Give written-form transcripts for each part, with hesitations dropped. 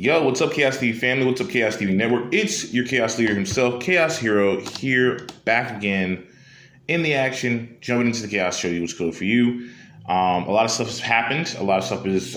Yo, what's up, Chaos TV family? What's up, Chaos TV Network? It's your Chaos Leader himself, Chaos Hero, here, back again in the action, jumping into the Chaos Show you what's cool for you. A lot of stuff has happened. A lot of stuff has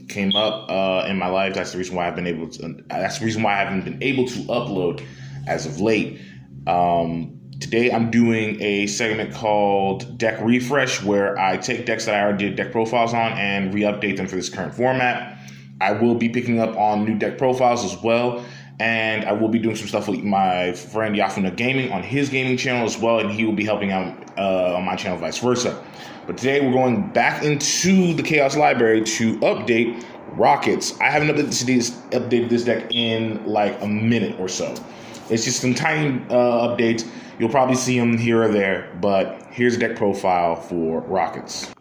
came up in my life. That's the reason why I've been able to. That's the reason why I haven't been able to upload as of late. Today I'm doing a segment called Deck Refresh, where I take decks that I already did deck profiles on and re-update them for this current format. I will be picking up on new deck profiles as well, and I will be doing some stuff with my friend Yafuna Gaming on his gaming channel as well, and he will be helping out on my channel, vice versa. But today we're going back into the Chaos Library to update Rockets. I haven't updated this deck in like a minute or so. It's just some tiny updates. You'll probably see them here or there, but here's a deck profile for Rockets.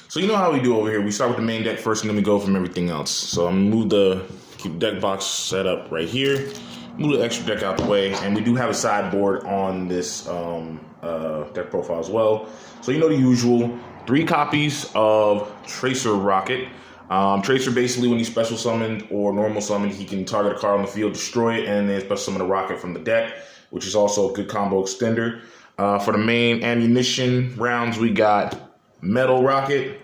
So you know how we do over here. We start with the main deck first, and then we go from everything else. So I'm gonna keep the deck box set up right here. Move the extra deck out the way, and we do have a sideboard on this deck profile as well. So you know the usual, 3 copies of Tracer Rocket. Tracer, basically, when he's special summoned or normal summoned, he can target a card on the field, destroy it, and then special summon a rocket from the deck, which is also a good combo extender. For the main ammunition rounds, we got Metal Rocket,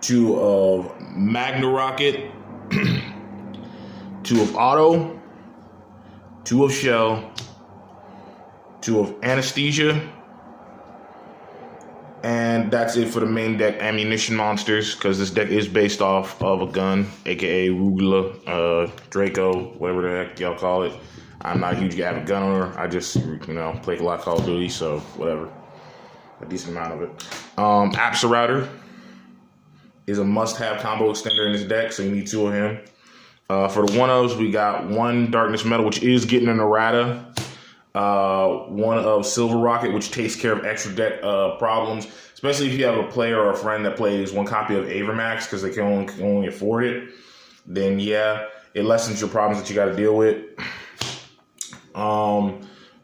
2 of Magna Rocket, 2 of Auto, 2 of Shell, 2 of Anesthesia, and that's it for the main deck ammunition monsters, because this deck is based off of a gun, aka Rugula, Draco, whatever the heck y'all call it. I'm not a huge guy with a gun owner. I just, play a lot of Call of Duty, so whatever. A decent amount of it. Router is a must-have combo extender in this deck, so you need 2 of him. For the 1-0s, we got 1 Darkness Metal, which is getting an errata. 1 of Silver Rocket, which takes care of extra deck problems, especially if you have a player or a friend that plays 1 copy of Avermax because they can only afford it. Then yeah, it lessens your problems that you got to deal with.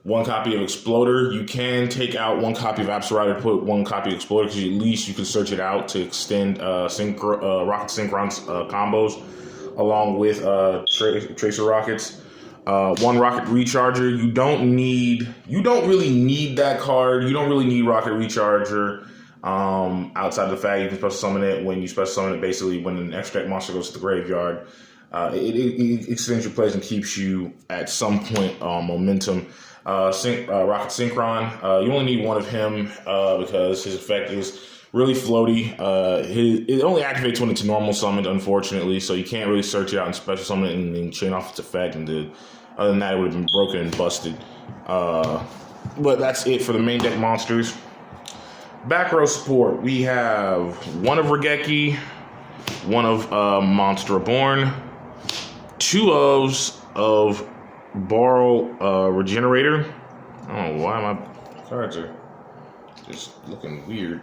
1 copy of Exploder. You can take out 1 copy of Router, put 1 copy of Exploder, because at least you can search it out to extend Rocket Synchron's combos along with Tracer Rockets. 1 Rocket Recharger. You don't really need that card. You don't really need Rocket Recharger outside of the fact you can special summon it. When you special summon it, basically when an extra deck monster goes to the graveyard, it extends your plays and keeps you at some point momentum. Rocket Synchron. You only need 1 of him because his effect is really floaty. It only activates when it's normal summoned, unfortunately, so you can't really search it out and special summon it and chain off its effect. And other than that, it would have been broken and busted. But that's it for the main deck monsters. Back row support, we have 1 of Regeki, 1 of Monster Reborn, 2 of Borrow Regenerator. I don't know why my cards are just looking weird.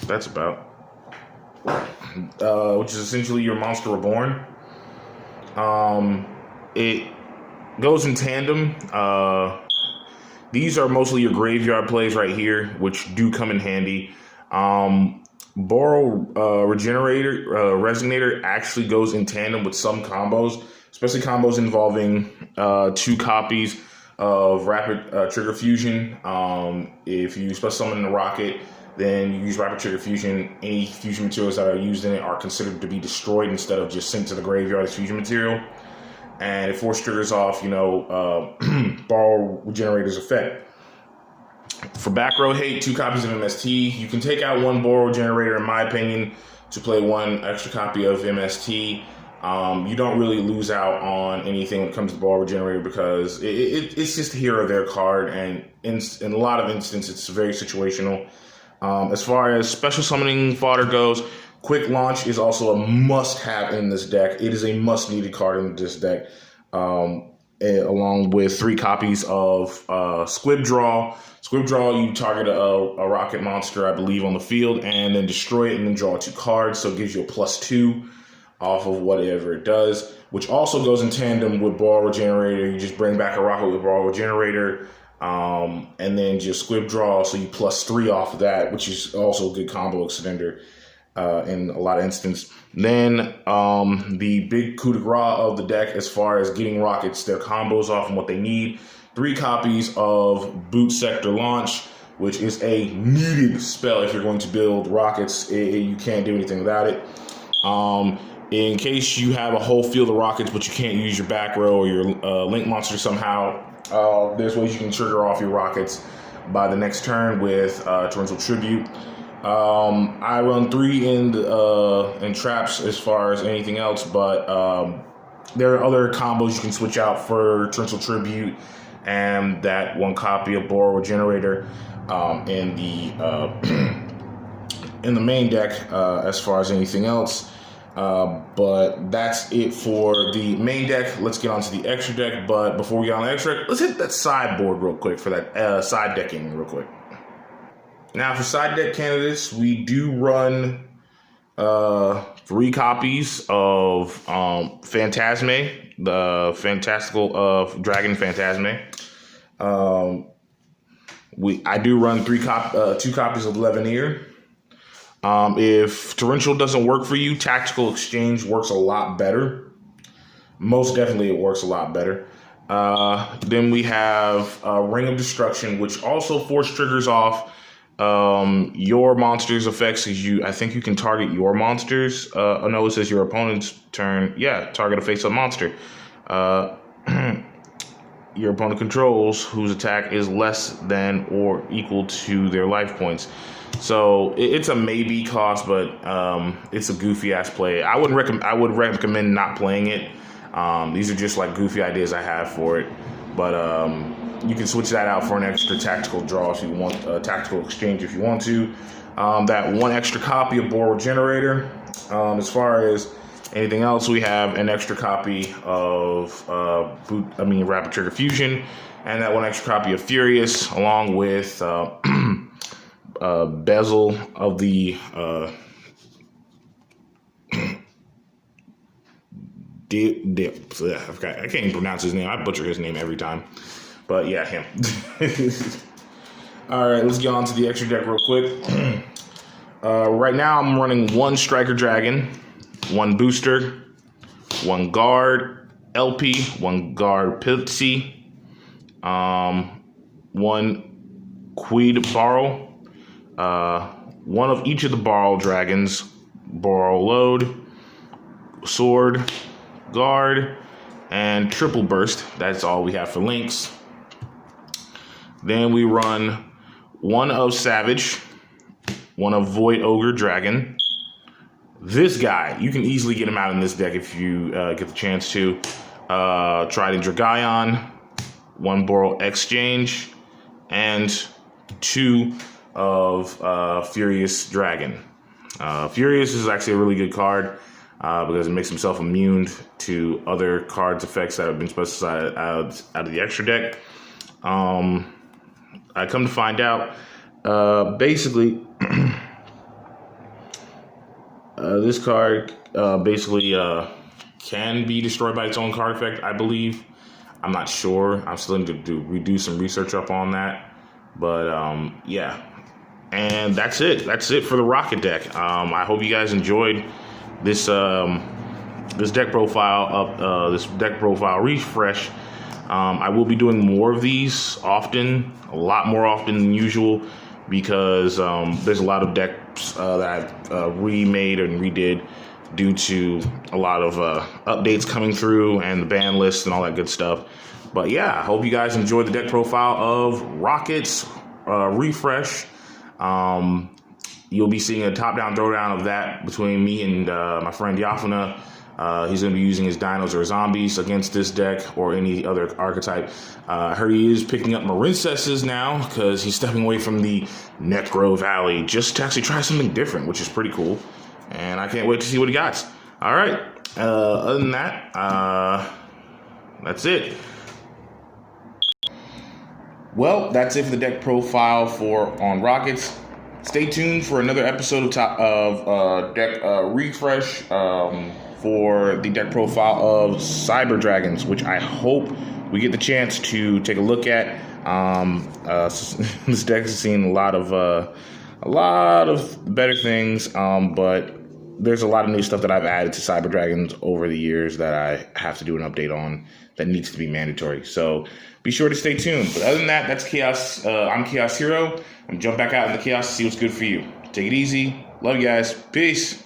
That's about. Which is essentially your Monster Reborn. It goes in tandem. These are mostly your graveyard plays right here, which do come in handy. Borrow Resonator actually goes in tandem with some combos, especially combos involving 2 copies of Rapid Trigger Fusion. If you special summon a rocket, then you use Rapid Trigger Fusion. Any fusion materials that are used in it are considered to be destroyed instead of just sent to the graveyard as fusion material. And it force triggers off, Borrow Regenerator's effect. For back row hate, 2 copies of MST. You can take out 1 Borrow Generator, in my opinion, to play 1 extra copy of MST. You don't really lose out on anything when it comes to Borrow Generator, because it's just a here or there card, and in a lot of instances, it's very situational. As far as special summoning fodder goes, Quick Launch is also a must-have in this deck. It is a must-needed card in this deck, along with 3 copies of Squib Draw. Squib Draw, you target a rocket monster, I believe, on the field, and then destroy it, and then draw 2 cards, so it gives you a +2 off of whatever it does, which also goes in tandem with Borrow Generator. You just bring back a rocket with Borrow Generator, and then just Squib Draw, so you +3 off of that, which is also a good combo extender. in a lot of instances. Then the big coup de grace of the deck as far as getting Rockets their combos off and what they need. 3 copies of Boot Sector Launch, which is a needed spell if you're going to build Rockets. You can't do anything without it. In case you have a whole field of Rockets, but you can't use your back row or your Link monster somehow, there's ways you can trigger off your Rockets by the next turn with Torrential Tribute. I run 3 in traps as far as anything else, but there are other combos you can switch out for Torrential Tribute and that 1 copy of Borrower Generator in the main deck as far as anything else. But that's it for the main deck. Let's get on to the extra deck. But before we get on the extra deck, let's hit that sideboard real quick for that side decking real quick. Now for side deck candidates, we do run 3 copies of Phantasme, the fantastical of Dragon Phantasme. I do run 2 copies of Leveneer. If Torrential doesn't work for you, Tactical Exchange works a lot better. Most definitely it works a lot better. Then we have Ring of Destruction, which also force triggers off your monster's effects. I think you can target your monsters. Oh no, it says your opponent's turn. Yeah, target a face-up monster. Your opponent controls whose attack is less than or equal to their life points. So it's a maybe cost, but it's a goofy ass play. I would recommend not playing it. These are just like goofy ideas I have for it, but you can switch that out for an extra tactical draw if you want, tactical exchange if you want to. That 1 extra copy of Borrower Generator. As far as anything else, we have an extra copy of Rapid Trigger Fusion, and that 1 extra copy of Furious, along with Bezel of the I can't even pronounce his name. I butcher his name every time. But yeah, him. All right, let's get on to the extra deck real quick. Right now I'm running 1 Striker Dragon, 1 Booster, 1 Guard LP, 1 Guard Pitsy, 1 Queed Borrow, 1 of each of the Borrow Dragons, Borrow Load, Sword, Guard, and Triple Burst. That's all we have for links. Then we run 1 of Savage, 1 of Void Ogre Dragon. This guy, you can easily get him out in this deck if you get the chance to. Trident Dragaon, 1 Borrow Exchange, and 2 of Furious Dragon. Furious is actually a really good card because it makes himself immune to other cards' effects that have been specified out of the extra deck. I come to find out, basically, this card can be destroyed by its own card effect, I believe. I'm not sure. I'm still going to redo some research up on that. But, yeah. And that's it. That's it for the Rocket deck. I hope you guys enjoyed this this deck profile refresh. I will be doing more of these often, a lot more often than usual, because there's a lot of decks that I've remade and redid due to a lot of updates coming through and the ban list and all that good stuff. But yeah, I hope you guys enjoyed the deck profile of Rocket's refresh. You'll be seeing a top-down throwdown of that between me and my friend Yafuna. He's going to be using his dinos or zombies against this deck or any other archetype. I heard he is picking up Marincesses now because he's stepping away from the Necro Valley just to actually try something different, which is pretty cool. And I can't wait to see what he got. All right. Other than that, that's it. Well, that's it for the deck profile on Rockets. Stay tuned for another episode of deck refresh for the deck profile of Cyber Dragons, which I hope we get the chance to take a look at. This deck has seen a lot a lot of better things, but there's a lot of new stuff that I've added to Cyber Dragons over the years that I have to do an update on that needs to be mandatory. So be sure to stay tuned. But other than that, that's Chaos. I'm Chaos Hero. I'm jump back out in the chaos to see what's good for you. Take it easy. Love you guys. Peace.